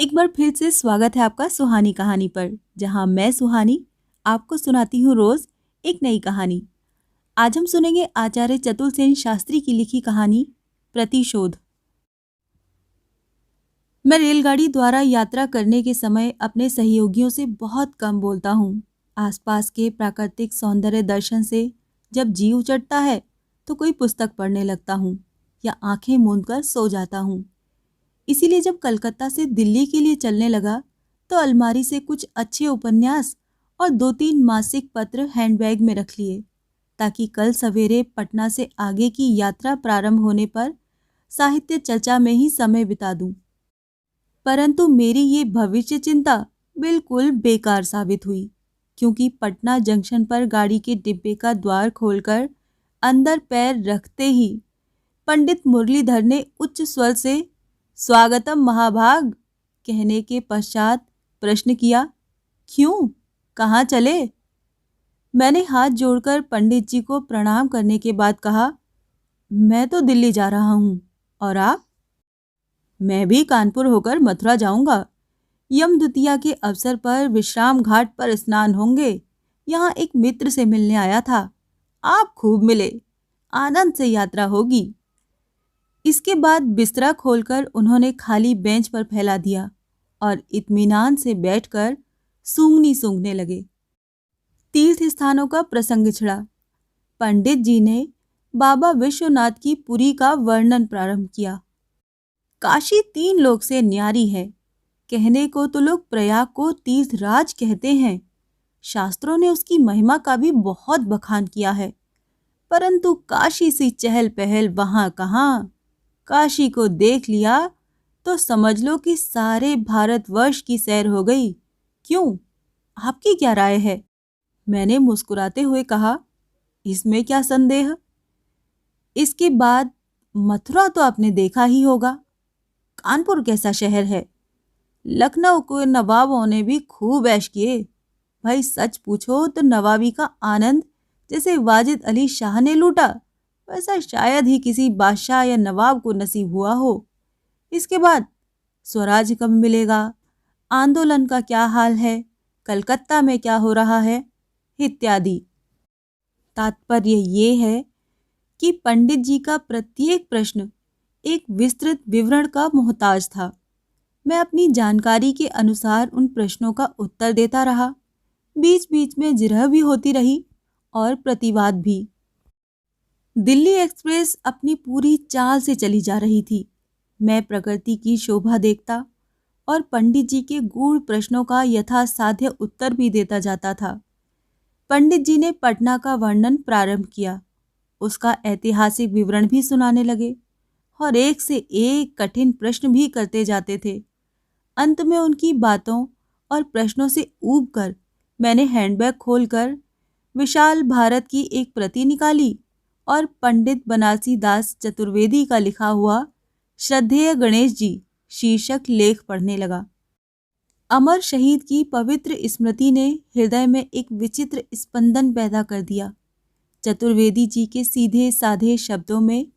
एक बार फिर से स्वागत है आपका सुहानी कहानी पर, जहां मैं सुहानी आपको सुनाती हूँ रोज एक नई कहानी। आज हम सुनेंगे आचार्य चतुर सेन शास्त्री की लिखी कहानी प्रतिशोध। मैं रेलगाड़ी द्वारा यात्रा करने के समय अपने सहयोगियों से बहुत कम बोलता हूँ। आसपास के प्राकृतिक सौंदर्य दर्शन से जब जी उचटता है तो कोई पुस्तक पढ़ने लगता हूँ या आंखें मूंद कर सो जाता हूँ। इसीलिए जब कलकत्ता से दिल्ली के लिए चलने लगा तो अलमारी से कुछ अच्छे उपन्यास और 2-3 मासिक पत्र हैंडबैग में रख लिए, ताकि कल सवेरे पटना से आगे की यात्रा प्रारंभ होने पर साहित्य चर्चा में ही समय बिता दूं। परंतु मेरी ये भविष्य चिंता बिल्कुल बेकार साबित हुई, क्योंकि पटना जंक्शन पर गाड़ी के डिब्बे का द्वार खोलकर अंदर पैर रखते ही पंडित मुरलीधर ने उच्च स्वर से स्वागतम महाभाग कहने के पश्चात प्रश्न किया, क्यों, कहाँ चले? मैंने हाथ जोड़कर पंडित जी को प्रणाम करने के बाद कहा, मैं तो दिल्ली जा रहा हूँ। और आप? मैं भी कानपुर होकर मथुरा जाऊंगा। यम द्वितीया के अवसर पर विश्राम घाट पर स्नान होंगे। यहाँ एक मित्र से मिलने आया था। आप खूब मिले, आनंद से यात्रा होगी। इसके बाद बिस्तरा खोलकर उन्होंने खाली बेंच पर फैला दिया और इत्मीनान से बैठकर सूंघनी सूंघने लगे। तीर्थ स्थानों का प्रसंग छिड़ा। पंडित जी ने बाबा विश्वनाथ की पुरी का वर्णन प्रारंभ किया। काशी 3 लोक से न्यारी है। कहने को तो लोग प्रयाग को तीर्थराज कहते हैं। शास्त्रों ने उसकी महिमा का भी बहुत बखान किया है, परंतु काशी सी चहल पहल वहां कहाँ। काशी को देख लिया तो समझ लो कि सारे भारतवर्ष की सैर हो गई। क्यों, आपकी क्या राय है? मैंने मुस्कुराते हुए कहा, इसमें क्या संदेह। इसके बाद मथुरा तो आपने देखा ही होगा। कानपुर कैसा शहर है। लखनऊ को नवाबों ने भी खूब ऐश किए। भाई सच पूछो तो नवाबी का आनंद जैसे वाजिद अली शाह ने लूटा, वैसा शायद ही किसी बादशाह या नवाब को नसीब हुआ हो। इसके बाद स्वराज कब मिलेगा, आंदोलन का क्या हाल है, कलकत्ता में क्या हो रहा है, इत्यादि। तात्पर्य ये है कि पंडित जी का प्रत्येक प्रश्न एक विस्तृत विवरण का मोहताज था। मैं अपनी जानकारी के अनुसार उन प्रश्नों का उत्तर देता रहा। बीच बीच में जिरह भी होती रही और प्रतिवाद भी। दिल्ली एक्सप्रेस अपनी पूरी चाल से चली जा रही थी। मैं प्रकृति की शोभा देखता और पंडित जी के गूढ़ प्रश्नों का यथासाध्य उत्तर भी देता जाता था। पंडित जी ने पटना का वर्णन प्रारंभ किया, उसका ऐतिहासिक विवरण भी सुनाने लगे और एक से एक कठिन प्रश्न भी करते जाते थे। अंत में उनकी बातों और प्रश्नों से ऊबकर मैंने हैंडबैग खोलकर विशाल भारत की एक प्रति निकाली और पंडित बनारसी दास चतुर्वेदी का लिखा हुआ श्रद्धेय गणेश जी शीर्षक लेख पढ़ने लगा। अमर शहीद की पवित्र स्मृति ने हृदय में एक विचित्र स्पंदन पैदा कर दिया। चतुर्वेदी जी के सीधे साधे शब्दों में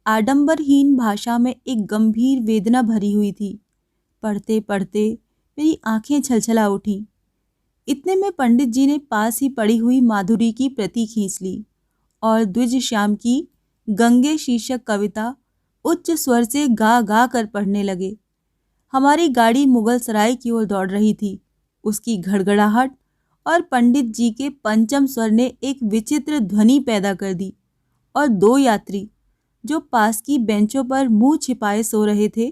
आडंबरहीन भाषा में एक गंभीर वेदना भरी हुई थी। पढ़ते पढ़ते मेरी आंखें छलछला उठीं। इतने में पंडित जी ने पास ही पड़ी हुई माधुरी की प्रति खींच ली और द्विज श्याम की गंगे शीर्षक कविता उच्च स्वर से गा गा कर पढ़ने लगे। हमारी गाड़ी मुगल सराय की ओर दौड़ रही थी। उसकी घड़घड़ाहट और पंडित जी के पंचम स्वर ने एक विचित्र ध्वनि पैदा कर दी और 2 यात्री जो पास की बेंचों पर मुंह छिपाए सो रहे थे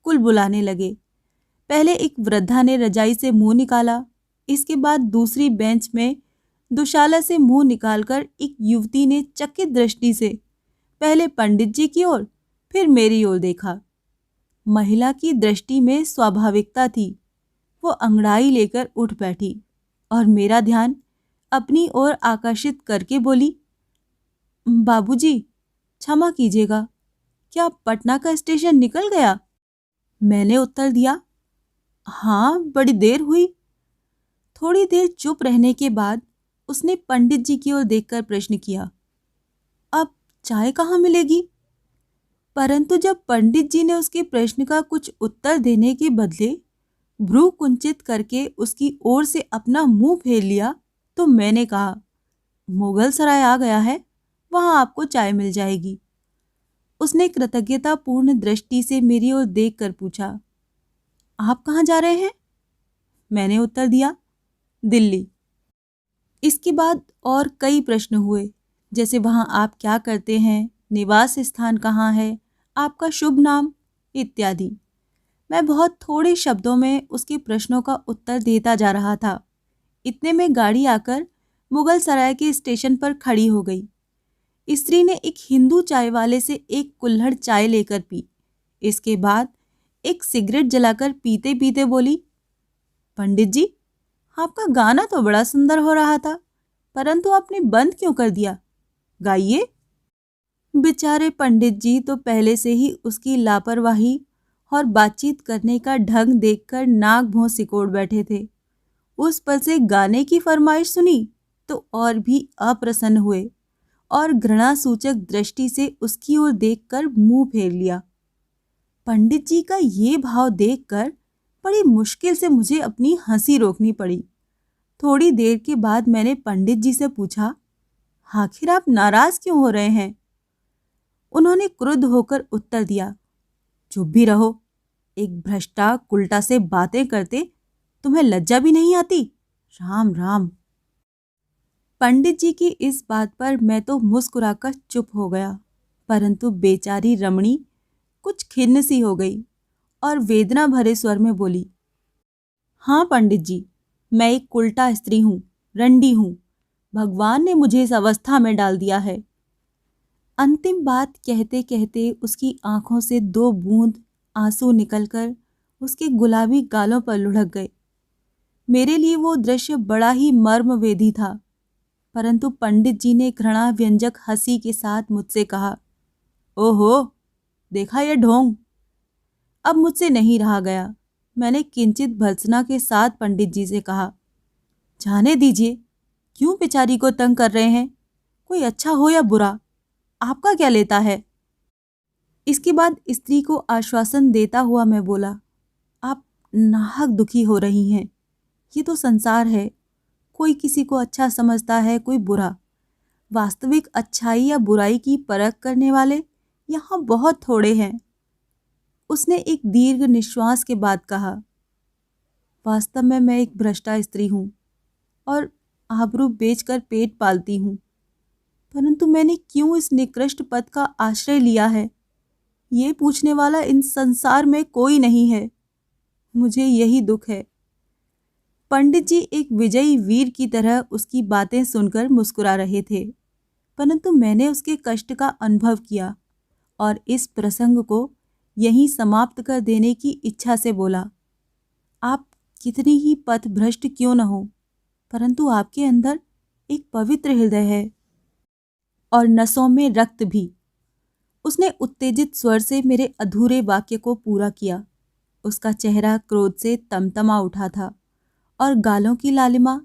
कुल बुलाने लगे। पहले एक वृद्धा ने रजाई से मुंह निकाला। इसके बाद दूसरी बेंच में दुशाला से मुंह निकालकर एक युवती ने चकित दृष्टि से पहले पंडित जी की ओर फिर मेरी ओर देखा। महिला की दृष्टि में स्वाभाविकता थी। वो अंगड़ाई लेकर उठ बैठी और मेरा ध्यान अपनी ओर आकर्षित करके बोली, बाबूजी, क्षमा कीजिएगा, क्या पटना का स्टेशन निकल गया? मैंने उत्तर दिया, हाँ, बड़ी देर हुई। थोड़ी देर चुप रहने के बाद उसने पंडित जी की ओर देखकर प्रश्न किया, अब चाय कहाँ मिलेगी? परंतु जब पंडित जी ने उसके प्रश्न का कुछ उत्तर देने के बदले भ्रू कुंचित करके उसकी ओर से अपना मुंह फेर लिया तो मैंने कहा, मुगल सराय आ गया है, वहां आपको चाय मिल जाएगी। उसने कृतज्ञतापूर्ण दृष्टि से मेरी ओर देखकर पूछा, आप कहाँ जा रहे हैं? मैंने उत्तर दिया, दिल्ली। इसके बाद और कई प्रश्न हुए, जैसे वहां आप क्या करते हैं, निवास स्थान कहाँ है, आपका शुभ नाम इत्यादि। मैं बहुत थोड़े शब्दों में उसके प्रश्नों का उत्तर देता जा रहा था। इतने में गाड़ी आकर मुगल सराय के स्टेशन पर खड़ी हो गई। स्त्री ने एक हिंदू चाय वाले से एक कुल्हड़ चाय लेकर पी। इसके बाद एक सिगरेट जलाकर पीते पीते बोली, पंडित जी, आपका गाना तो बड़ा सुंदर हो रहा था, परंतु आपने बंद क्यों कर दिया? गाइए। बेचारे पंडित जी तो पहले से ही उसकी लापरवाही और बातचीत करने का ढंग देखकर नाक भौं सिकोड़ बैठे थे। उस पर से गाने की फरमाइश सुनी तो और भी अप्रसन्न हुए और घृणा सूचक दृष्टि से उसकी ओर देखकर मुंह फेर लिया। पंडित जी का ये भाव देखकर बड़ी मुश्किल से मुझे अपनी हंसी रोकनी पड़ी। थोड़ी देर के बाद मैंने पंडित जी से पूछा, आखिर आप नाराज क्यों हो रहे हैं? उन्होंने क्रुद्ध होकर उत्तर दिया, चुप भी रहो, एक भ्रष्टा कुल्टा से बातें करते तुम्हें लज्जा भी नहीं आती? राम राम। पंडित जी की इस बात पर मैं तो मुस्कुराकर चुप हो गया, परंतु बेचारी रमणी कुछ खिन्न सी हो गई और वेदना भरे स्वर में बोली, हाँ पंडित जी, मैं एक कुल्टा स्त्री हूँ, रंडी हूँ। भगवान ने मुझे इस अवस्था में डाल दिया है। अंतिम बात कहते कहते उसकी आंखों से 2 बूंद आंसू निकलकर उसके गुलाबी गालों पर लुढ़क गए। मेरे लिए वो दृश्य बड़ा ही मर्मवेदी था, परंतु पंडित जी ने घृणा व्यंजक हंसी के साथ मुझसे कहा, ओहो, देखा ये ढोंग। अब मुझसे नहीं रहा गया। मैंने किंचित भर्त्सना के साथ पंडित जी से कहा, जाने दीजिए, क्यों बेचारी को तंग कर रहे हैं? कोई अच्छा हो या बुरा, आपका क्या लेता है? इसके बाद स्त्री को आश्वासन देता हुआ मैं बोला, आप नाहक दुखी हो रही हैं। ये तो संसार है, कोई किसी को अच्छा समझता है, कोई बुरा। वास्तविक अच्छाई या बुराई की परख करने वाले यहाँ बहुत थोड़े हैं। उसने एक दीर्घ निश्वास के बाद कहा, वास्तव में मैं एक भ्रष्टा स्त्री हूँ और आबरू बेचकर पेट पालती हूँ, परंतु मैंने क्यों इस निकृष्ट पद का आश्रय लिया है, ये पूछने वाला इन संसार में कोई नहीं है। मुझे यही दुख है। पंडित जी एक विजयी वीर की तरह उसकी बातें सुनकर मुस्कुरा रहे थे, परंतु मैंने उसके कष्ट का अनुभव किया और इस प्रसंग को यहीं समाप्त कर देने की इच्छा से बोला, आप कितनी ही पथभ्रष्ट क्यों न हो, परंतु आपके अंदर एक पवित्र हृदय है और नसों में रक्त भी। उसने उत्तेजित स्वर से मेरे अधूरे वाक्य को पूरा किया। उसका चेहरा क्रोध से तमतमा उठा था और गालों की लालिमा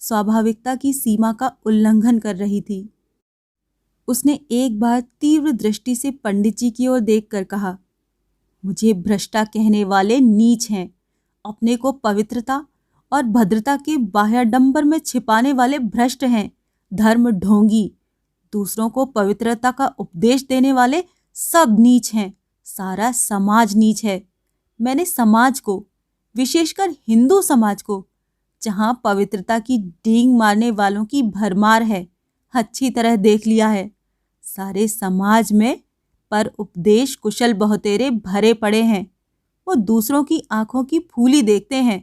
स्वाभाविकता की सीमा का उल्लंघन कर रही थी। उसने एक बार तीव्र दृष्टि से पंडित जी की ओर देखकर कहा, मुझे भ्रष्टा कहने वाले नीच हैं, अपने को पवित्रता और भद्रता के बाह्याडंबर में छिपाने वाले भ्रष्ट हैं, धर्म ढोंगी, दूसरों को पवित्रता का उपदेश देने वाले सब नीच हैं, सारा समाज नीच है। मैंने समाज को, विशेषकर हिंदू समाज को, जहां पवित्रता की डींग मारने वालों की भरमार है, अच्छी तरह देख लिया है। सारे समाज में पर उपदेश कुशल बहुतेरे भरे पड़े हैं। वो दूसरों की आंखों की फूली देखते हैं,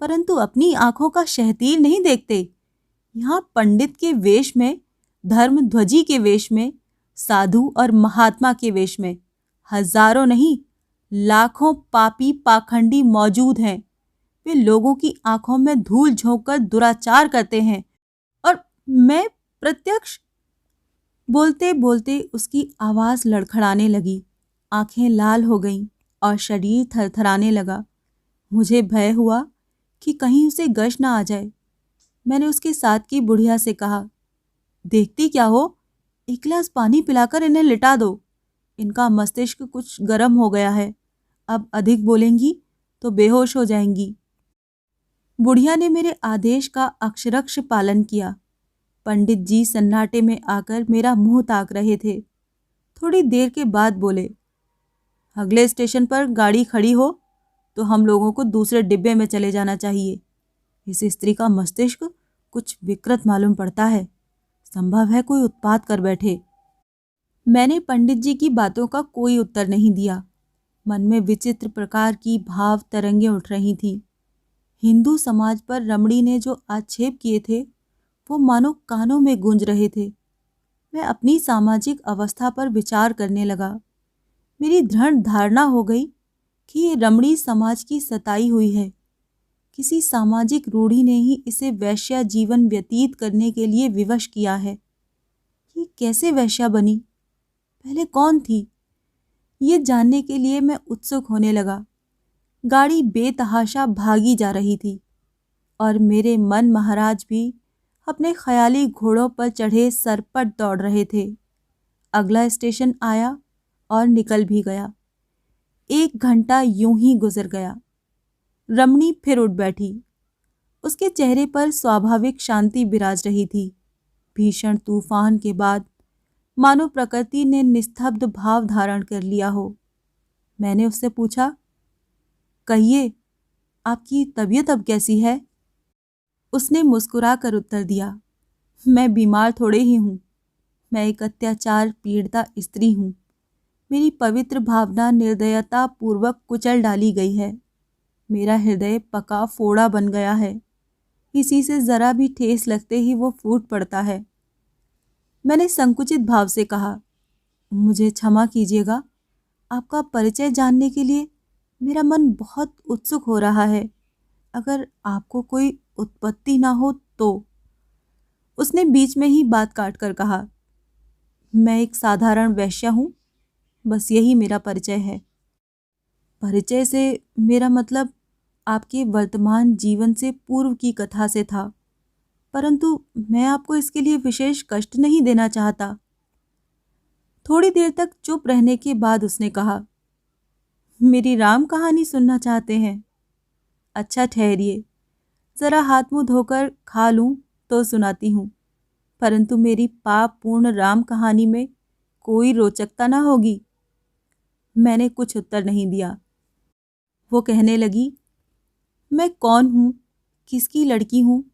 परंतु अपनी आंखों का शहतीर नहीं देखते। यहाँ पंडित के वेश में, धर्मध्वजी के वेश में, साधु और महात्मा के वेश में हजारों नहीं लाखों पापी पाखंडी मौजूद हैं। वे लोगों की आंखों में धूल झोंककर दुराचार करते हैं और मैं प्रत्यक्ष। बोलते बोलते उसकी आवाज लड़खड़ाने लगी, आंखें लाल हो गईं और शरीर थरथराने लगा। मुझे भय हुआ कि कहीं उसे गश ना आ जाए। मैंने उसके साथ की बुढ़िया से कहा, देखती क्या हो, एक गिलास पानी पिलाकर इन्हें लिटा दो। इनका मस्तिष्क कुछ गर्म हो गया है, अब अधिक बोलेंगी तो बेहोश हो जाएंगी। बुढ़िया ने मेरे आदेश का अक्षरश पालन किया। पंडित जी सन्नाटे में आकर मेरा मुंह ताक रहे थे। थोड़ी देर के बाद बोले, अगले स्टेशन पर गाड़ी खड़ी हो तो हम लोगों को दूसरे डिब्बे में चले जाना चाहिए। इस स्त्री का मस्तिष्क कुछ विकृत मालूम पड़ता है। संभव है कोई उत्पात कर बैठे। मैंने पंडित जी की बातों का कोई उत्तर नहीं दिया। मन में विचित्र प्रकार की भाव तरंगें उठ रही थीं। हिंदू समाज पर रमणी ने जो आक्षेप किए थे वो मानो कानों में गूंज रहे थे। मैं अपनी सामाजिक अवस्था पर विचार करने लगा। मेरी दृढ़ धारणा हो गई कि ये रमणी समाज की सताई हुई है। किसी सामाजिक रूढ़ी ने ही इसे वैश्या जीवन व्यतीत करने के लिए विवश किया है। ये कैसे वैश्या बनी? पहले कौन थी? ये जानने के लिए मैं उत्सुक होने लगा। गाड़ी बेतहाशा भागी जा रही थी और मेरे मन महाराज भी अपने ख्याली घोड़ों पर चढ़े सरपट दौड़ रहे थे। अगला स्टेशन आया और निकल भी गया। 1 घंटा यूं ही गुजर गया। रमणी फिर उठ बैठी। उसके चेहरे पर स्वाभाविक शांति बिराज रही थी। भीषण तूफान के बाद मानो प्रकृति ने निस्तब्ध भाव धारण कर लिया हो। मैंने उससे पूछा, कहिए, आपकी तबीयत अब कैसी है? उसने मुस्कुरा कर उत्तर दिया, मैं बीमार थोड़े ही हूँ। मैं एक अत्याचार पीड़िता स्त्री हूँ। मेरी पवित्र भावना निर्दयता पूर्वक कुचल डाली गई है। मेरा हृदय पका फोड़ा बन गया है। इसी से जरा भी ठेस लगते ही वो फूट पड़ता है। मैंने संकुचित भाव से कहा, मुझे क्षमा कीजिएगा, आपका परिचय जानने के लिए मेरा मन बहुत उत्सुक हो रहा है। अगर आपको कोई उत्पत्ति ना हो तो। उसने बीच में ही बात काट कर कहा, मैं एक साधारण वैश्या हूँ, बस यही मेरा परिचय है। परिचय से मेरा मतलब आपके वर्तमान जीवन से पूर्व की कथा से था, परंतु मैं आपको इसके लिए विशेष कष्ट नहीं देना चाहता। थोड़ी देर तक चुप रहने के बाद उसने कहा, मेरी राम कहानी सुनना चाहते हैं? अच्छा ठहरिए, जरा हाथ मुंह धोकर खा लूं तो सुनाती हूँ, परंतु मेरी पाप पूर्ण राम कहानी में कोई रोचकता ना होगी। मैंने कुछ उत्तर नहीं दिया। वो कहने लगी, मैं कौन हूँ, किसकी लड़की हूँ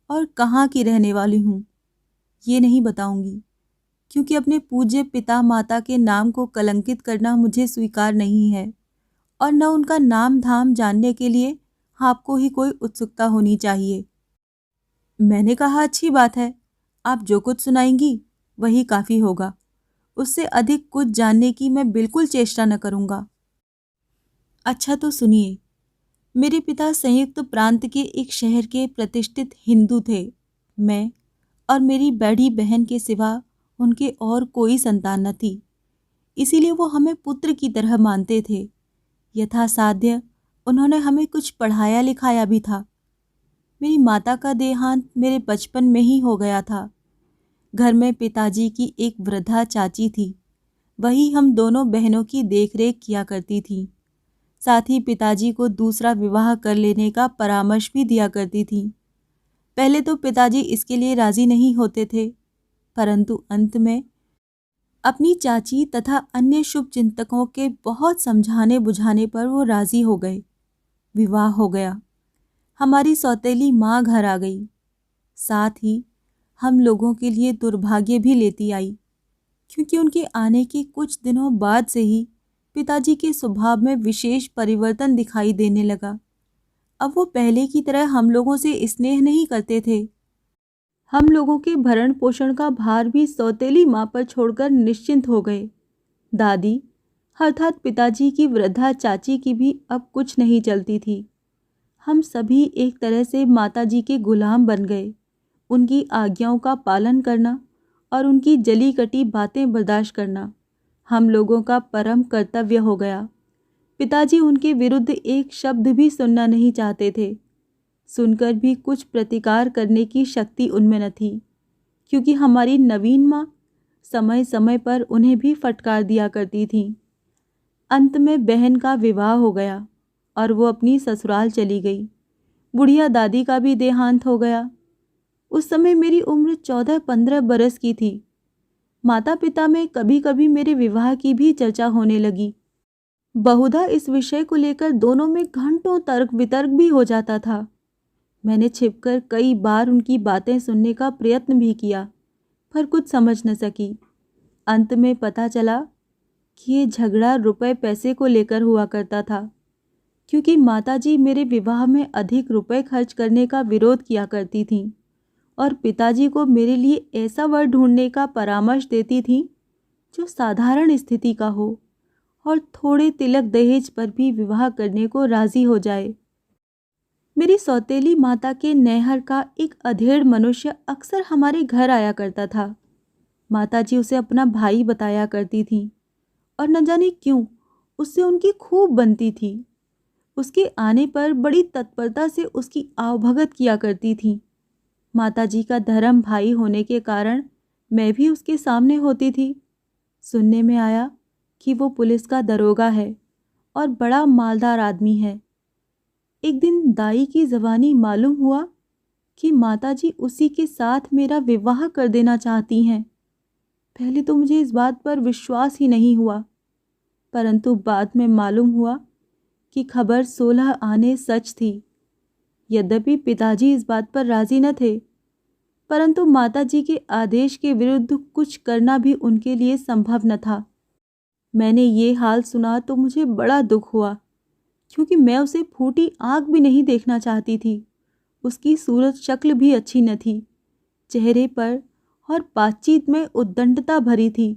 और कहाँ की रहने वाली हूँ, ये नहीं बताऊंगी, क्योंकि अपने पूज्य पिता माता के नाम को कलंकित करना मुझे स्वीकार नहीं है और न उनका नाम धाम जानने के लिए आपको ही कोई उत्सुकता होनी चाहिए। मैंने कहा, अच्छी बात है, आप जो कुछ सुनाएंगी वही काफ़ी होगा। उससे अधिक कुछ जानने की मैं बिल्कुल चेष्टा न करूँगा। अच्छा तो सुनिए। मेरे पिता संयुक्त प्रांत के एक शहर के प्रतिष्ठित हिंदू थे। मैं और मेरी बड़ी बहन के सिवा उनके और कोई संतान न थी, इसीलिए वो हमें पुत्र की तरह मानते थे। यथासाध्य उन्होंने हमें कुछ पढ़ाया लिखाया भी था। मेरी माता का देहांत मेरे बचपन में ही हो गया था। घर में पिताजी की एक वृद्धा चाची थी, वही हम दोनों बहनों की देखरेख किया करती थी। साथ ही पिताजी को दूसरा विवाह कर लेने का परामर्श भी दिया करती थी। पहले तो पिताजी इसके लिए राजी नहीं होते थे, परंतु अंत में अपनी चाची तथा अन्य शुभ चिंतकों के बहुत समझाने बुझाने पर वो राजी हो गए। विवाह हो गया। हमारी सौतेली माँ घर आ गई। साथ ही हम लोगों के लिए दुर्भाग्य भी लेती आई, क्योंकि उनके आने के कुछ दिनों बाद से ही पिताजी के स्वभाव में विशेष परिवर्तन दिखाई देने लगा। अब वो पहले की तरह हम लोगों से स्नेह नहीं करते थे। हम लोगों के भरण पोषण का भार भी सौतेली माँ पर छोड़कर निश्चिंत हो गए। दादी अर्थात पिताजी की वृद्धा चाची की भी अब कुछ नहीं चलती थी। हम सभी एक तरह से माताजी के गुलाम बन गए। उनकी आज्ञाओं का पालन करना और उनकी जली कटी बातें बर्दाश्त करना हम लोगों का परम कर्तव्य हो गया। पिताजी उनके विरुद्ध एक शब्द भी सुनना नहीं चाहते थे। सुनकर भी कुछ प्रतिकार करने की शक्ति उनमें न थी, क्योंकि हमारी नवीन माँ समय समय पर उन्हें भी फटकार दिया करती थी। अंत में बहन का विवाह हो गया और वो अपनी ससुराल चली गई। बुढ़िया दादी का भी देहांत हो गया। उस समय मेरी उम्र 14-15 बरस की थी। माता पिता में कभी कभी मेरे विवाह की भी चर्चा होने लगी। बहुधा इस विषय को लेकर दोनों में घंटों तर्क वितर्क भी हो जाता था। मैंने छिपकर कई बार उनकी बातें सुनने का प्रयत्न भी किया, पर कुछ समझ न सकी। अंत में पता चला कि ये झगड़ा रुपए पैसे को लेकर हुआ करता था, क्योंकि माताजी मेरे विवाह में अधिक रुपए खर्च करने का विरोध किया करती थीं और पिताजी को मेरे लिए ऐसा वर ढूंढने का परामर्श देती थीं जो साधारण स्थिति का हो और थोड़े तिलक दहेज पर भी विवाह करने को राजी हो जाए। मेरी सौतेली माता के नैहर का एक अधेड़ मनुष्य अक्सर हमारे घर आया करता था। माताजी उसे अपना भाई बताया करती थीं और न जाने क्यों उससे उनकी खूब बनती थी। उसके आने पर बड़ी तत्परता से उसकी आवभगत किया करती थीं। माताजी का धर्म भाई होने के कारण मैं भी उसके सामने होती थी। सुनने में आया कि वो पुलिस का दरोगा है और बड़ा मालदार आदमी है। एक दिन दाई की ज़बानी मालूम हुआ कि माताजी उसी के साथ मेरा विवाह कर देना चाहती हैं। पहले तो मुझे इस बात पर विश्वास ही नहीं हुआ, परंतु बाद में मालूम हुआ कि खबर 16 आने सच थी। यद्यपि पिताजी इस बात पर राजी न थे, परंतु माताजी के आदेश के विरुद्ध कुछ करना भी उनके लिए संभव न था। मैंने ये हाल सुना तो मुझे बड़ा दुख हुआ, क्योंकि मैं उसे फूटी आँख भी नहीं देखना चाहती थी। उसकी सूरत शक्ल भी अच्छी न थी। चेहरे पर और बातचीत में उद्दंडता भरी थी,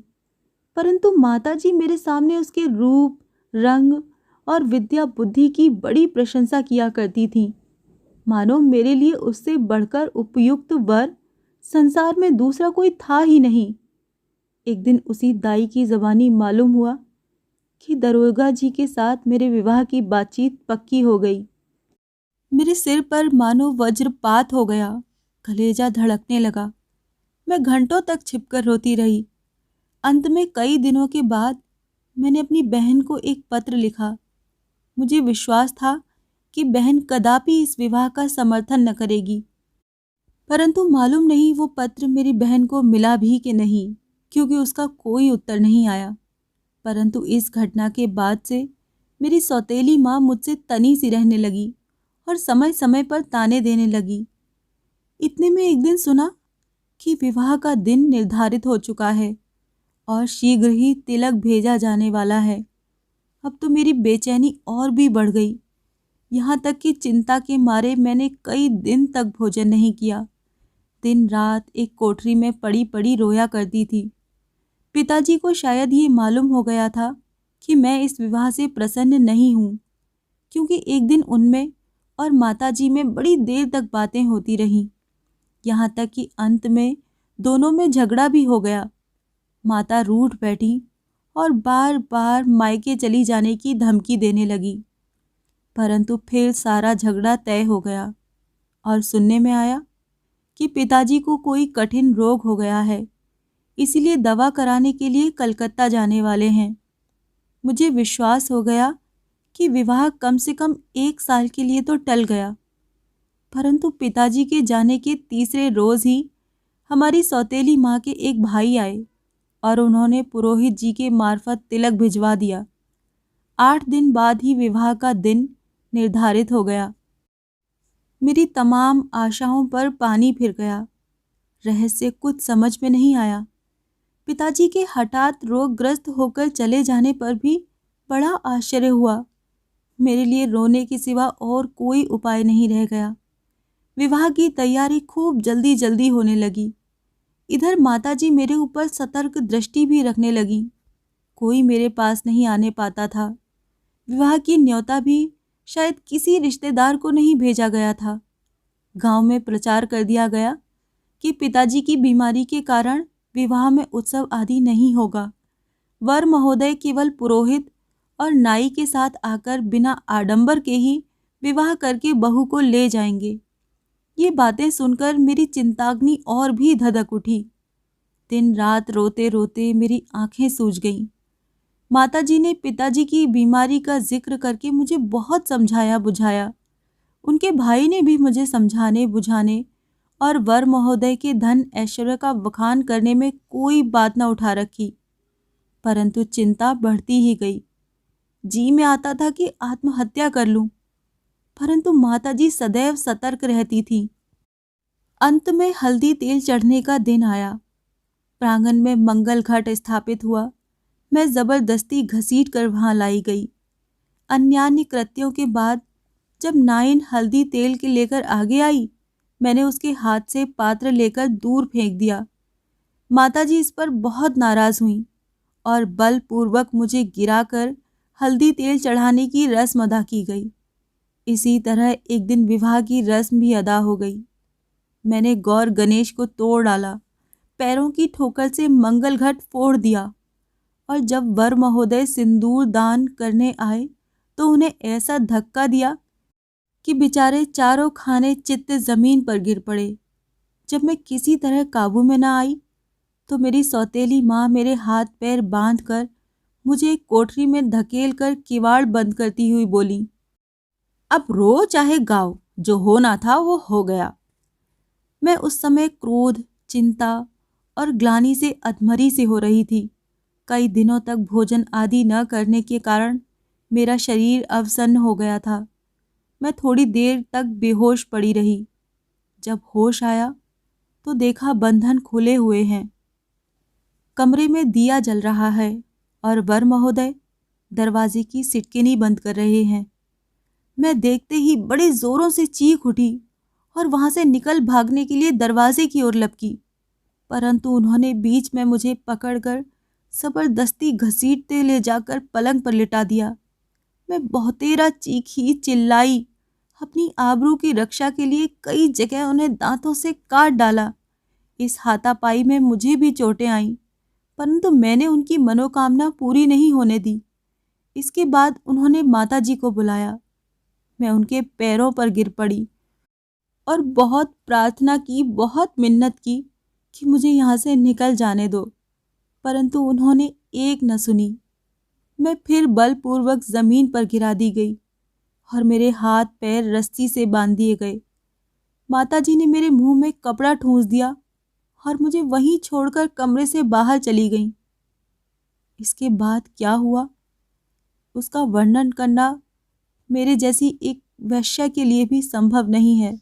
परंतु माताजी मेरे सामने उसके रूप, रंग और विद्या बुद्धि की बड़ी प्रशंसा किया करती थीं, मानो मेरे लिए उससे बढ़कर उपयुक्त वर संसार में दूसरा कोई था ही नहीं। एक दिन उसी दाई की ज़बानी मालूम हुआ कि दरोगा जी के साथ मेरे विवाह की बातचीत पक्की हो गई। मेरे सिर पर मानो वज्रपात हो गया। कलेजा धड़कने लगा। मैं घंटों तक छिपकर रोती रही। अंत में कई दिनों के बाद मैंने अपनी बहन को एक पत्र लिखा। मुझे विश्वास था कि बहन कदापि इस विवाह का समर्थन न करेगी, परंतु मालूम नहीं वो पत्र मेरी बहन को मिला भी कि नहीं, क्योंकि उसका कोई उत्तर नहीं आया। परंतु इस घटना के बाद से मेरी सौतेली माँ मुझसे तनी सी रहने लगी और समय समय पर ताने देने लगी। इतने में एक दिन सुना कि विवाह का दिन निर्धारित हो चुका है और शीघ्र ही तिलक भेजा जाने वाला है। अब तो मेरी बेचैनी और भी बढ़ गई। यहाँ तक कि चिंता के मारे मैंने कई दिन तक भोजन नहीं किया। दिन रात एक कोठरी में पड़ी पड़ी रोया करती थी। पिताजी को शायद ये मालूम हो गया था कि मैं इस विवाह से प्रसन्न नहीं हूँ, क्योंकि एक दिन उनमें और माताजी में बड़ी देर तक बातें होती रहीं, यहाँ तक कि अंत में दोनों में झगड़ा भी हो गया। माता रूठ बैठी और बार बार मायके चली जाने की धमकी देने लगी, परंतु फिर सारा झगड़ा तय हो गया और सुनने में आया कि पिताजी को कोई कठिन रोग हो गया है, इसीलिए दवा कराने के लिए कलकत्ता जाने वाले हैं। मुझे विश्वास हो गया कि विवाह कम से कम 1 साल के लिए तो टल गया, परंतु पिताजी के जाने के तीसरे रोज़ ही हमारी सौतेली माँ के एक भाई आए और उन्होंने पुरोहित जी के मार्फत तिलक भिजवा दिया। 8 दिन बाद ही विवाह का दिन निर्धारित हो गया। मेरी तमाम आशाओं पर पानी फिर गया। रहस्य कुछ समझ में नहीं आया। पिताजी के हठात रोगग्रस्त होकर चले जाने पर भी बड़ा आश्चर्य हुआ। मेरे लिए रोने के सिवा और कोई उपाय नहीं रह गया। विवाह की तैयारी खूब जल्दी जल्दी होने लगी। इधर माताजी मेरे ऊपर सतर्क दृष्टि भी रखने लगी। कोई मेरे पास नहीं आने पाता था। विवाह की न्योता भी शायद किसी रिश्तेदार को नहीं भेजा गया था। गांव में प्रचार कर दिया गया कि पिताजी की बीमारी के कारण विवाह में उत्सव आदि नहीं होगा। वर महोदय केवल पुरोहित और नाई के साथ आकर बिना आडंबर के ही विवाह करके बहू को ले जाएंगे। ये बातें सुनकर मेरी चिंताग्नि और भी धधक उठी। दिन रात रोते रोते मेरी आंखें सूज गईं। माताजी ने पिताजी की बीमारी का जिक्र करके मुझे बहुत समझाया बुझाया। उनके भाई ने भी मुझे समझाने बुझाने और वर महोदय के धन ऐश्वर्य का बखान करने में कोई बात न उठा रखी, परंतु चिंता बढ़ती ही गई। जी में आता था कि आत्महत्या कर लूं, परंतु माताजी सदैव सतर्क रहती थीं। अंत में हल्दी तेल चढ़ने का दिन आया। प्रांगण में मंगल घट स्थापित हुआ। मैं जबरदस्ती घसीट कर वहां लाई गई। अन्यान्य कृत्यों के बाद जब नाइन हल्दी तेल के लेकर आगे आई, मैंने उसके हाथ से पात्र लेकर दूर फेंक दिया। माताजी इस पर बहुत नाराज हुईं और बलपूर्वक मुझे गिराकर हल्दी तेल चढ़ाने की रस्म अदा की गई। इसी तरह एक दिन विवाह की रस्म भी अदा हो गई। मैंने गौर गणेश को तोड़ डाला, पैरों की ठोकर से मंगल घट फोड़ दिया और जब वर महोदय सिंदूर दान करने आए तो उन्हें ऐसा धक्का दिया कि बेचारे चारों खाने चित्त जमीन पर गिर पड़े। जब मैं किसी तरह काबू में न आई तो मेरी सौतेली माँ मेरे हाथ पैर बांधकर मुझे एक कोठरी में धकेल कर किवाड़ बंद करती हुई बोली, अब रो चाहे गाओ, जो होना था वो हो गया। मैं उस समय क्रोध, चिंता और ग्लानि से अधमरी से हो रही थी। कई दिनों तक भोजन आदि न करने के कारण मेरा शरीर अवसन्न हो गया था। मैं थोड़ी देर तक बेहोश पड़ी रही। जब होश आया तो देखा बंधन खुले हुए हैं, कमरे में दिया जल रहा है और वर महोदय दरवाजे की सिटकिनी बंद कर रहे हैं। मैं देखते ही बड़े जोरों से चीख उठी और वहां से निकल भागने के लिए दरवाजे की ओर लपकी, परंतु उन्होंने बीच में मुझे पकड़कर जबरदस्ती घसीटते ले जाकर पलंग पर लिटा दिया। मैं बहुतेरा चीखी, चिल्लाई, अपनी आबरू की रक्षा के लिए कई जगह उन्हें दांतों से काट डाला। इस हाथापाई में मुझे भी चोटें आईं, परंतु मैंने उनकी मनोकामना पूरी नहीं होने दी। इसके बाद उन्होंने माताजी को बुलाया। मैं उनके पैरों पर गिर पड़ी और बहुत प्रार्थना की, बहुत मिन्नत की कि मुझे यहाँ से निकल जाने दो, परंतु उन्होंने एक न सुनी। मैं फिर बलपूर्वक जमीन पर गिरा दी गई और मेरे हाथ पैर रस्सी से बांध दिए गए। माताजी ने मेरे मुंह में कपड़ा ठूंस दिया और मुझे वहीं छोड़कर कमरे से बाहर चली गईं। इसके बाद क्या हुआ उसका वर्णन करना मेरे जैसी एक वेश्या के लिए भी संभव नहीं है।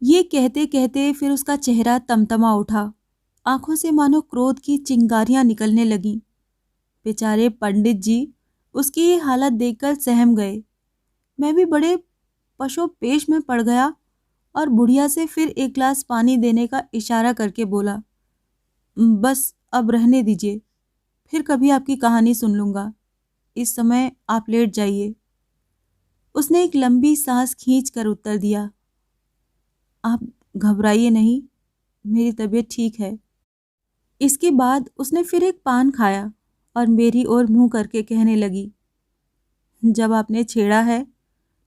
ये कहते कहते फिर उसका चेहरा तमतमा उठा। आंखों से मानो क्रोध की चिंगारियां निकलने लगीं। बेचारे पंडित जी उसकी ये हालत देखकर सहम गए। मैं भी बड़े पशोपेश में पड़ गया और बुढ़िया से फिर एक गिलास पानी देने का इशारा करके बोला, बस अब रहने दीजिए, फिर कभी आपकी कहानी सुन लूँगा। इस समय आप लेट जाइए। उसने एक लंबी सांस खींचकर उत्तर दिया, आप घबराइए नहीं, मेरी तबीयत ठीक है। इसके बाद उसने फिर एक पान खाया और मेरी ओर मुंह करके कहने लगी, जब आपने छेड़ा है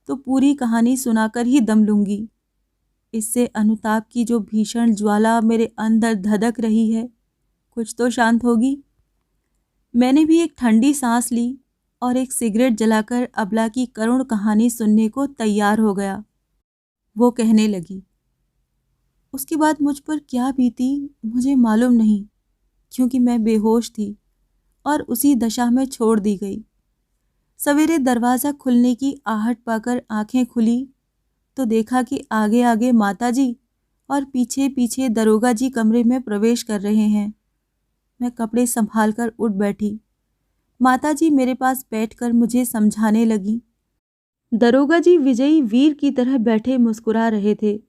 तो पूरी कहानी सुनाकर ही दम लूंगी। इससे अनुताप की जो भीषण ज्वाला मेरे अंदर धधक रही है, कुछ तो शांत होगी। मैंने भी एक ठंडी सांस ली और एक सिगरेट जलाकर अबला की करुण कहानी सुनने को तैयार हो गया। वो कहने लगी, उसके बाद मुझ पर क्या बीती मुझे मालूम नहीं, क्योंकि मैं बेहोश थी और उसी दशा में छोड़ दी गई। सवेरे दरवाज़ा खुलने की आहट पाकर आंखें खुली तो देखा कि आगे आगे माताजी और पीछे पीछे दरोगा जी कमरे में प्रवेश कर रहे हैं। मैं कपड़े संभाल कर उठ बैठी। माताजी मेरे पास बैठकर मुझे समझाने लगी। दरोगा जी विजयी वीर की तरह बैठे मुस्कुरा रहे थे।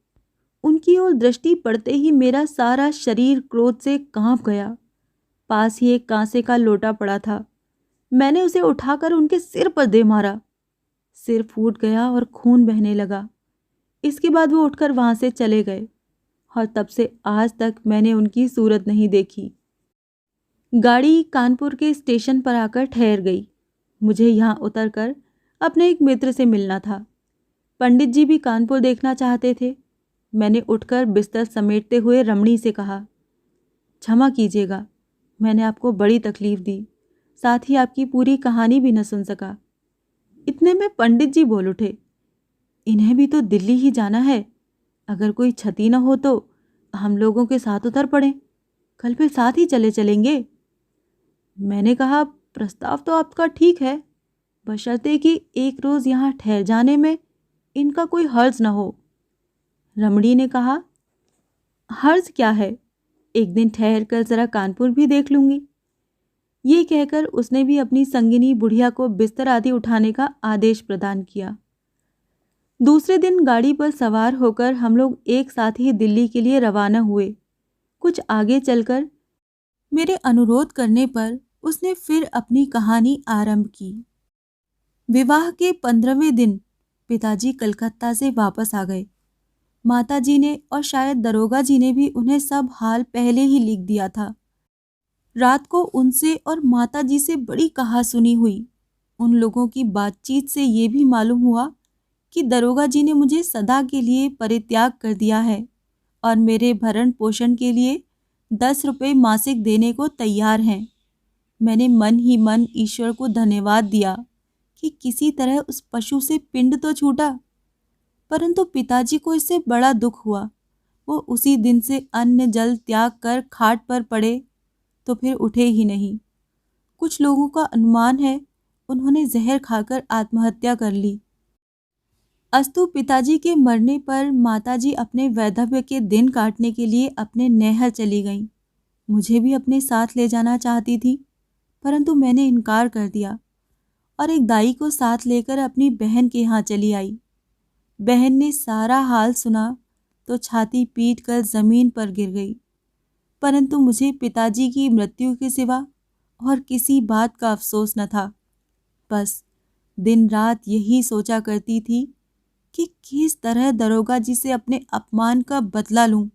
उनकी ओर दृष्टि पड़ते ही मेरा सारा शरीर क्रोध से कांप गया। पास ही एक कांसे का लोटा पड़ा था। मैंने उसे उठाकर उनके सिर पर दे मारा। सिर फूट गया और खून बहने लगा। इसके बाद वो उठकर वहां से चले गए और तब से आज तक मैंने उनकी सूरत नहीं देखी। गाड़ी कानपुर के स्टेशन पर आकर ठहर गई। मुझे यहाँ उतरकर अपने एक मित्र से मिलना था। पंडित जी भी कानपुर देखना चाहते थे। मैंने उठकर बिस्तर समेटते हुए रमणी से कहा, क्षमा कीजिएगा, मैंने आपको बड़ी तकलीफ दी। साथ ही आपकी पूरी कहानी भी न सुन सका। इतने में पंडित जी बोल उठे, इन्हें भी तो दिल्ली ही जाना है। अगर कोई क्षति न हो तो हम लोगों के साथ उतर पड़े, कल फिर साथ ही चले चलेंगे। मैंने कहा, प्रस्ताव तो आपका ठीक है, बशर्ते कि एक रोज यहाँ ठहर जाने में इनका कोई हर्ज न हो। रमणी ने कहा, हर्ज क्या है, एक दिन ठहर कर जरा कानपुर भी देख लूंगी। ये कहकर उसने भी अपनी संगिनी बुढ़िया को बिस्तर आदि उठाने का आदेश प्रदान किया। दूसरे दिन गाड़ी पर सवार होकर हम लोग एक साथ ही दिल्ली के लिए रवाना हुए। कुछ आगे चलकर मेरे अनुरोध करने पर उसने फिर अपनी कहानी आरंभ की। विवाह के 15वें दिन पिताजी कलकत्ता से वापस आ गए। माताजी ने और शायद दरोगा जी ने भी उन्हें सब हाल पहले ही लिख दिया था। रात को उनसे और माताजी से बड़ी कहासुनी हुई। उन लोगों की बातचीत से ये भी मालूम हुआ कि दरोगा जी ने मुझे सदा के लिए परित्याग कर दिया है और मेरे भरण पोषण के लिए 10 रुपये मासिक देने को तैयार हैं। मैंने मन ही मन ईश्वर को धन्यवाद दिया कि किसी तरह उस पशु से पिंड तो छूटा, परंतु पिताजी को इससे बड़ा दुख हुआ। वो उसी दिन से अन्न जल त्याग कर खाट पर पड़े तो फिर उठे ही नहीं। कुछ लोगों का अनुमान है उन्होंने जहर खाकर आत्महत्या कर ली। अस्तु पिताजी के मरने पर माताजी अपने वैधव्य के दिन काटने के लिए अपने नैहर चली गईं। मुझे भी अपने साथ ले जाना चाहती थी, परंतु मैंने इनकार कर दिया और एक दाई को साथ लेकर अपनी बहन के यहाँ चली आई। बहन ने सारा हाल सुना तो छाती पीट कर जमीन पर गिर गई, परंतु मुझे पिताजी की मृत्यु के सिवा और किसी बात का अफसोस न था। बस दिन रात यही सोचा करती थी कि किस तरह दरोगा जी से अपने अपमान का बदला लूं।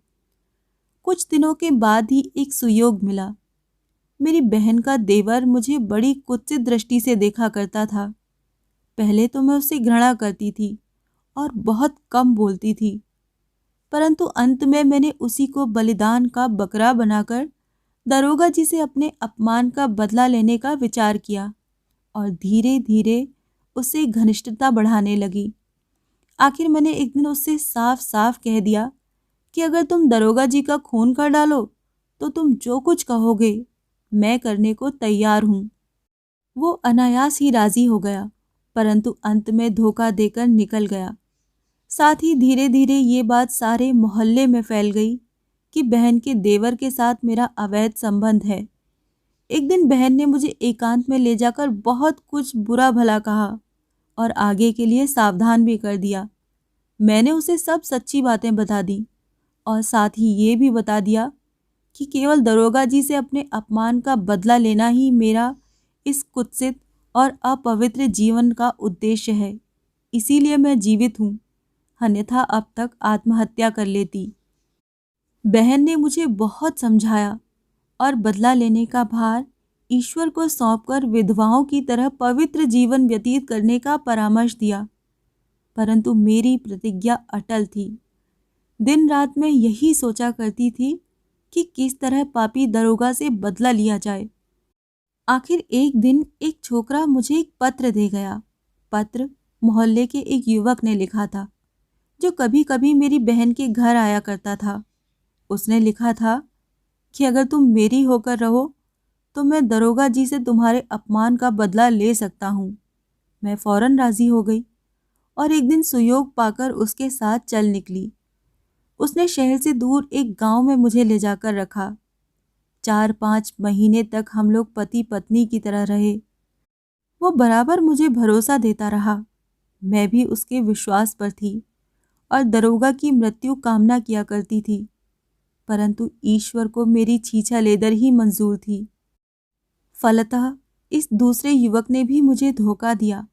कुछ दिनों के बाद ही एक सुयोग मिला। मेरी बहन का देवर मुझे बड़ी कुत्सित दृष्टि से देखा करता था। पहले तो मैं उससे घृणा करती थी और बहुत कम बोलती थी, परंतु अंत में मैंने उसी को बलिदान का बकरा बनाकर दरोगा जी से अपने अपमान का बदला लेने का विचार किया और धीरे धीरे उससे घनिष्ठता बढ़ाने लगी। आखिर मैंने एक दिन उससे साफ साफ कह दिया कि अगर तुम दरोगा जी का खून कर डालो तो तुम जो कुछ कहोगे मैं करने को तैयार हूँ। वो अनायास ही राजी हो गया, परंतु अंत में धोखा देकर निकल गया। साथ ही धीरे धीरे ये बात सारे मोहल्ले में फैल गई कि बहन के देवर के साथ मेरा अवैध संबंध है। एक दिन बहन ने मुझे एकांत में ले जाकर बहुत कुछ बुरा भला कहा और आगे के लिए सावधान भी कर दिया। मैंने उसे सब सच्ची बातें बता दी और साथ ही ये भी बता दिया कि केवल दरोगा जी से अपने अपमान का बदला लेना ही मेरा इस कुत्सित और अपवित्र जीवन का उद्देश्य है। इसीलिए मैं जीवित हूँ, अन्यथा अब तक आत्महत्या कर लेती। बहन ने मुझे बहुत समझाया और बदला लेने का भार ईश्वर को सौंपकर विधवाओं की तरह पवित्र जीवन व्यतीत करने का परामर्श दिया, परंतु मेरी प्रतिज्ञा अटल थी। दिन रात मैं यही सोचा करती थी कि किस तरह पापी दरोगा से बदला लिया जाए। आखिर एक दिन एक छोकरा मुझे एक पत्र दे गया। पत्र मोहल्ले के एक युवक ने लिखा था, जो कभी कभी मेरी बहन के घर आया करता था। उसने लिखा था कि अगर तुम मेरी होकर रहो तो मैं दरोगा जी से तुम्हारे अपमान का बदला ले सकता हूँ। मैं फौरन राजी हो गई और एक दिन सुयोग पाकर उसके साथ चल निकली। उसने शहर से दूर एक गांव में मुझे ले जाकर रखा। 4-5 महीने तक हम लोग पति पत्नी की तरह रहे। वो बराबर मुझे भरोसा देता रहा, मैं भी उसके विश्वास पर थी और दरोगा की मृत्यु कामना किया करती थी, परंतु ईश्वर को मेरी छीछा लेदर ही मंजूर थी। फलतः इस दूसरे युवक ने भी मुझे धोखा दिया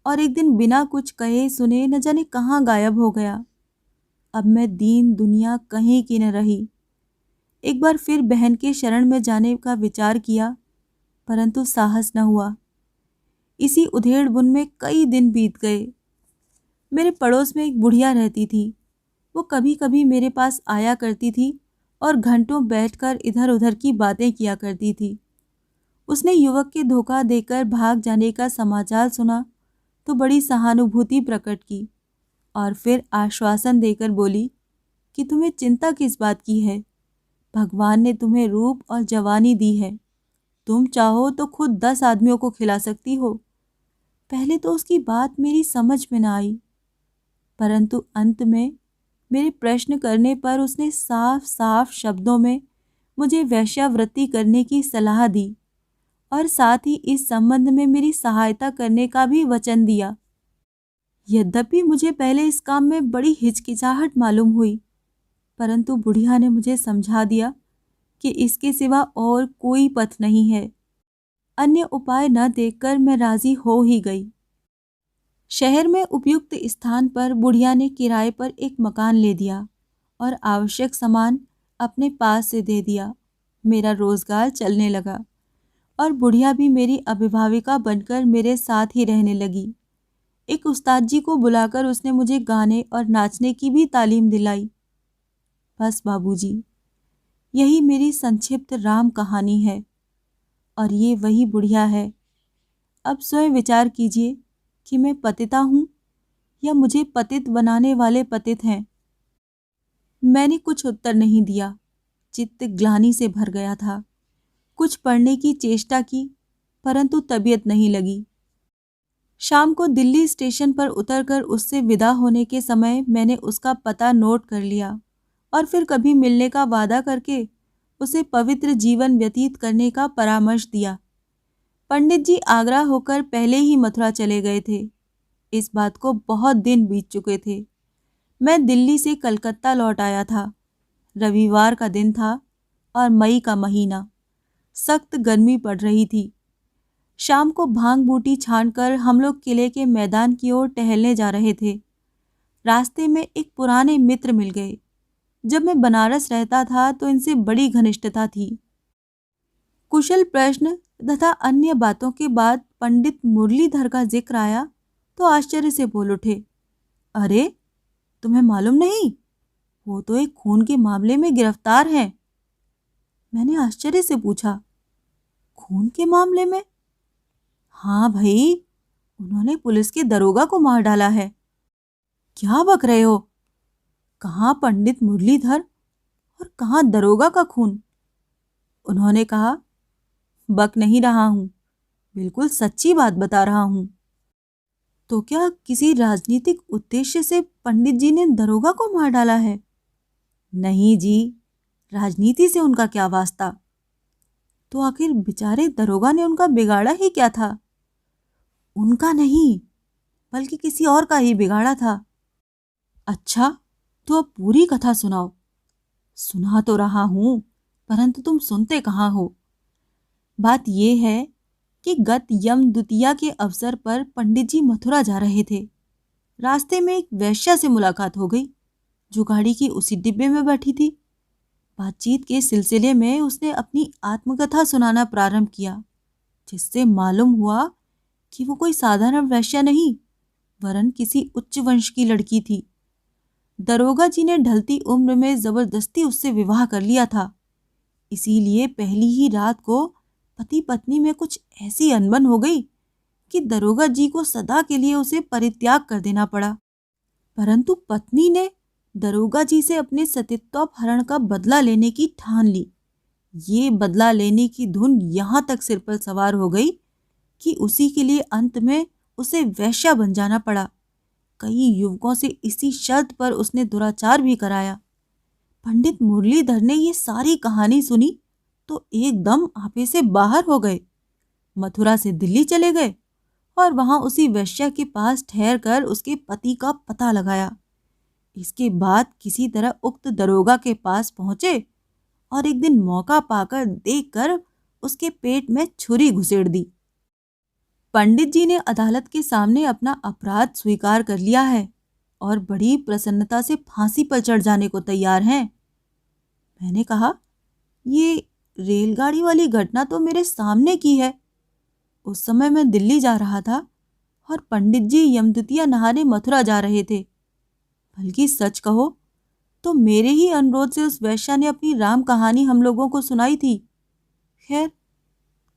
और एक दिन बिना कुछ कहे सुने न जाने कहाँ गायब हो गया। अब मैं दीन दुनिया कहीं की न रही। एक बार फिर बहन के शरण में जाने का विचार किया, परंतु साहस न हुआ। इसी उधेड़-बुन में कई दिन बीत गए। मेरे पड़ोस में एक बुढ़िया रहती थी। वो कभी कभी मेरे पास आया करती थी और घंटों बैठकर इधर उधर की बातें किया करती थी। उसने युवक के धोखा देकर भाग जाने का समाचार सुना तो बड़ी सहानुभूति प्रकट की और फिर आश्वासन देकर बोली कि तुम्हें चिंता किस बात की है। भगवान ने तुम्हें रूप और जवानी दी है। तुम चाहो तो खुद 10 आदमियों को खिला सकती हो। पहले तो उसकी बात मेरी समझ में न आई, परंतु अंत में मेरे प्रश्न करने पर उसने साफ साफ शब्दों में मुझे वेश्यावृत्ति करने की सलाह दी और साथ ही इस संबंध में मेरी सहायता करने का भी वचन दिया। यद्यपि मुझे पहले इस काम में बड़ी हिचकिचाहट मालूम हुई, परंतु बुढ़िया ने मुझे समझा दिया कि इसके सिवा और कोई पथ नहीं है। अन्य उपाय न देखकर मैं राजी हो ही गई। शहर में उपयुक्त स्थान पर बुढ़िया ने किराए पर एक मकान ले दिया और आवश्यक सामान अपने पास से दे दिया। मेरा रोजगार चलने लगा और बुढ़िया भी मेरी अभिभाविका बनकर मेरे साथ ही रहने लगी। एक उस्ताद जी को बुलाकर उसने मुझे गाने और नाचने की भी तालीम दिलाई। बस बाबूजी, यही मेरी संक्षिप्त राम कहानी है और ये वही बुढ़िया है। अब स्वयं विचार कीजिए कि मैं पतिता हूँ या मुझे पतित बनाने वाले पतित हैं। मैंने कुछ उत्तर नहीं दिया। चित्त ग्लानि से भर गया था। कुछ पढ़ने की चेष्टा की, परंतु तबीयत नहीं लगी। शाम को दिल्ली स्टेशन पर उतरकर उससे विदा होने के समय मैंने उसका पता नोट कर लिया और फिर कभी मिलने का वादा करके उसे पवित्र जीवन व्यतीत करने का परामर्श दिया। पंडित जी आगरा होकर पहले ही मथुरा चले गए थे। इस बात को बहुत दिन बीत चुके थे। मैं दिल्ली से कलकत्ता लौट आया था। रविवार का दिन था और मई का महीना। सख्त गर्मी पड़ रही थी। शाम को भांग बूटी छानकर हम लोग किले के मैदान की ओर टहलने जा रहे थे। रास्ते में एक पुराने मित्र मिल गए। जब मैं बनारस रहता था तो इनसे बड़ी घनिष्ठता थी। कुशल प्रश्न तथा अन्य बातों के बाद पंडित मुरलीधर का जिक्र आया तो आश्चर्य से बोल उठे, अरे तुम्हें मालूम नहीं? वो तो एक खून के मामले में गिरफ्तार हैं। मैंने आश्चर्य से पूछा, खून के मामले में? हाँ भाई, उन्होंने पुलिस के दरोगा को मार डाला है। क्या बक रहे हो? कहाँ पंडित मुरलीधर और कहाँ दरोगा का खून? उन्होंने कहा, बक नहीं रहा हूं, बिल्कुल सच्ची बात बता रहा हूं। तो क्या किसी राजनीतिक उद्देश्य से पंडित जी ने दरोगा को मार डाला है? नहीं जी, राजनीति से उनका क्या वास्ता। तो आखिर बेचारे दरोगा ने उनका बिगाड़ा ही क्या था? उनका नहीं, बल्कि किसी और का ही बिगाड़ा था। अच्छा, तो अब पूरी कथा सुनाओ। सुना तो रहा हूं, परंतु तुम सुनते कहाँ हो। बात यह है कि गत यम द्वितीया के अवसर पर पंडित जी मथुरा जा रहे थे। रास्ते में एक वैश्या से मुलाकात हो गई जो गाड़ी की उसी डिब्बे में बैठी थी। बातचीत के सिलसिले में उसने अपनी आत्मकथा सुनाना प्रारंभ किया, जिससे मालूम हुआ कि वो कोई साधारण वैश्या नहीं, वरन किसी उच्च वंश की लड़की थी। दरोगा जी ने ढलती उम्र में जबरदस्ती उससे विवाह कर लिया था। इसीलिए पहली ही रात को पति पत्नी में कुछ ऐसी अनबन हो गई कि दरोगा जी को सदा के लिए उसे परित्याग कर देना पड़ा। परंतु पत्नी ने दरोगा जी से अपने सतीत्वापहरण का बदला लेने की ठान ली। ये बदला लेने की धुन यहाँ तक सिर पर सवार हो गई कि उसी के लिए अंत में उसे वैश्या बन जाना पड़ा। कई युवकों से इसी शर्त पर उसने दुराचार भी कराया। पंडित मुरलीधर ने ये सारी कहानी सुनी तो एकदम आपे से बाहर हो गए। मथुरा से दिल्ली चले गए और वहां उसी वैश्या के पास ठहर कर उसके पति का पता लगाया। इसके बाद किसी तरह उक्त दरोगा के पास पहुंचे और एक दिन मौका पाकर देखकर उसके पेट में छुरी घुसेड़ दी। पंडित जी ने अदालत के सामने अपना अपराध स्वीकार कर लिया है और बड़ी प्रसन्नता से फांसी पर चढ़ जाने को तैयार हैं। मैंने कहा, ये रेलगाड़ी वाली घटना तो मेरे सामने की है। उस समय मैं दिल्ली जा रहा था और पंडित जी यमद्वितीया नहाने मथुरा जा रहे थे। बल्कि सच कहो तो मेरे ही अनुरोध से उस वैश्या ने अपनी राम कहानी हम लोगों को सुनाई थी। खैर,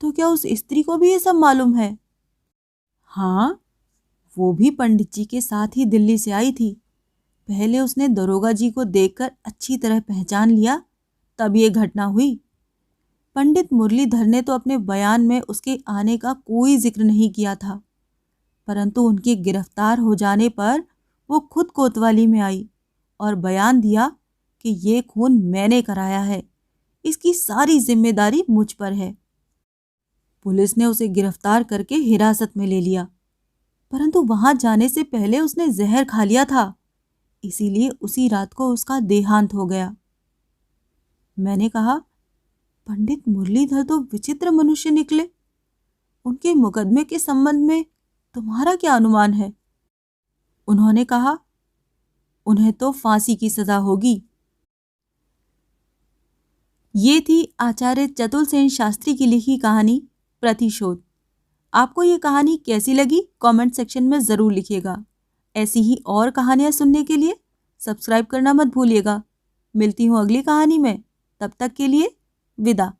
तो क्या उस स्त्री को भी ये सब मालूम है? हाँ, वो भी पंडित जी के साथ ही दिल्ली से आई थी। पहले उसने दरोगा जी को देखकर अच्छी तरह पहचान लिया, तब ये घटना हुई। पंडित मुरलीधर ने तो अपने बयान में उसके आने का कोई जिक्र नहीं किया था, परंतु उनके गिरफ्तार हो जाने पर वो खुद कोतवाली में आई और बयान दिया कि ये खून मैंने कराया है, इसकी सारी जिम्मेदारी मुझ पर है। पुलिस ने उसे गिरफ्तार करके हिरासत में ले लिया, परंतु वहां जाने से पहले उसने जहर खा लिया था, इसीलिए उसी रात को उसका देहांत हो गया। मैंने कहा, पंडित मुरलीधर तो विचित्र मनुष्य निकले। उनके मुकदमे के संबंध में तुम्हारा क्या अनुमान है? उन्होंने कहा, उन्हें तो फांसी की सजा होगी। ये थी आचार्य चतुल सेन शास्त्री की लिखी कहानी प्रतिशोध। आपको ये कहानी कैसी लगी कमेंट सेक्शन में ज़रूर लिखिएगा। ऐसी ही और कहानियाँ सुनने के लिए सब्सक्राइब करना मत भूलिएगा। मिलती हूँ अगली कहानी में, तब तक के लिए विदा।